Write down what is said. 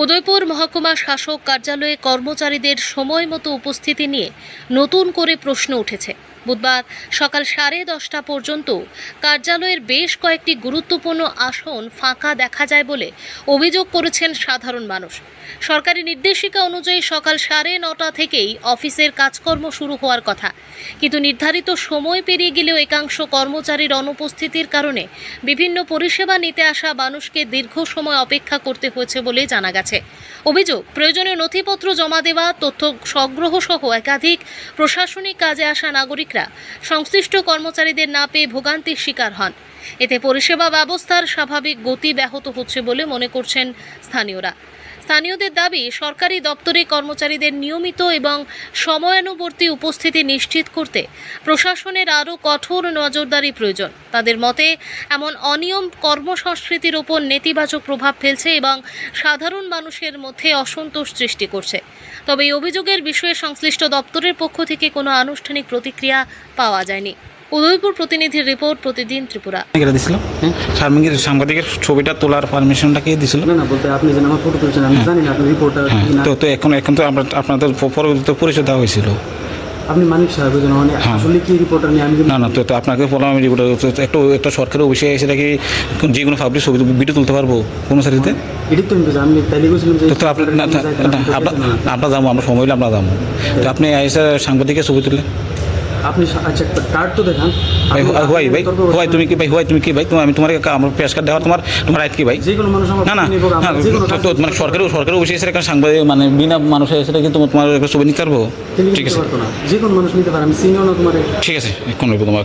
উদয়পুর মহকুমা শাসক কার্যালয়ে কর্মচারীদের সময়মতো উপস্থিতি নিয়ে নতুন করে প্রশ্ন উঠেছে। বুধবার সকাল 10:30 পর্যন্ত কার্যালয়ের বেশ কয়েকটি গুরুত্বপূর্ণ আসন ফাঁকা দেখা যায় বলে অভিযোগ করেছেন সাধারণ মানুষ। সরকারি নির্দেশিকা অনুযায়ী সকাল 9:30 থেকেই অফিসের কাজকর্ম শুরু হওয়ার কথা, কিন্তু নির্ধারিত সময় পেরিয়ে গেলেও একাংশ কর্মচারীর অনুপস্থিতির কারণে বিভিন্ন পরিষেবা নিতে আসা মানুষকে দীর্ঘ সময় অপেক্ষা করতে হয়েছে বলে জানা গেছে। অভিযোগ, প্রয়োজনীয় নথিপত্র জমা দেওয়া, তথ্য সংগ্রহ সহ একাধিক প্রশাসনিক কাজে আসা নাগরিকরা সংশ্লিষ্ট কর্মচারীদের না পেয়ে ভোগান্তির শিকার হন। এতে পরিষেবা ব্যবস্থার স্বাভাবিক গতি ব্যাহত হচ্ছে বলে মনে করছেন স্থানীয়রা। স্থানীয়দের দাবি, সরকারি দপ্তরে কর্মচারীদের নিয়মিত এবং সময়ানুবর্তী উপস্থিতি নিশ্চিত করতে প্রশাসনের আরও কঠোর নজরদারি প্রয়োজন। তাদের মতে, এমন অনিয়ম কর্মসংস্কৃতির ওপর নেতিবাচক প্রভাব ফেলছে এবং সাধারণ মানুষের মধ্যে অসন্তোষ সৃষ্টি করছে। তবে এই অভিযোগের বিষয়ে সংশ্লিষ্ট দপ্তরের পক্ষ থেকে কোনো আনুষ্ঠানিক প্রতিক্রিয়া পাওয়া যায়নি। উদয়পুর প্রতিনিধির রিপোর্ট, প্রতিদিন ত্রিপুরা। সাংবাদিকের ছবিটা তোলার পারমিশনটা কে দিছিল? না বলতে আপনি যেন আমার ফটো তুলছেন, আমি জানি না আপনি রিপোর্টার কি না। তো এখন তো আপনাদের পরবর্তীতে পরিচয় দেওয়া হয়েছিল। আপনি মানিক সাহেব যেন মানে আসলে কি রিপোর্টার নিয়ে আমি না তো আপনাকে বললাম, আমি রিপোর্টার একটা সরকারি অফিসে এসে নাকি যে কোনো পাবলিক ছবি ভিডিও তুলতে পারবো কোনো সারিতে? এটি তো আমি তাইলে বলছিলাম যে তো আপনার যাবো, আমরা সময় হলে আপনার যাবো। তো আপনি এসে সাংবাদিকের ছবি তুললেন? আপনি আচ্ছা কার্ড তো দেখান। ভাই তুমি কি ভাই আমি তোমার আমার পেশ কার্ড দেওয়া তোমার রাইট কি ভাই? যে কোনো মানুষ আমার না মানে সরকারি অফিসে এসে একটা সাংবাদিক মানে বিনা মানুষ এসে কিন্তু তোমার একটা ছবি নিতে পারবো? ঠিক আছে, যে কোনো মানুষ নিতে পারে, আমি চিনিও না তোমার। ঠিক আছে, এখন তোমার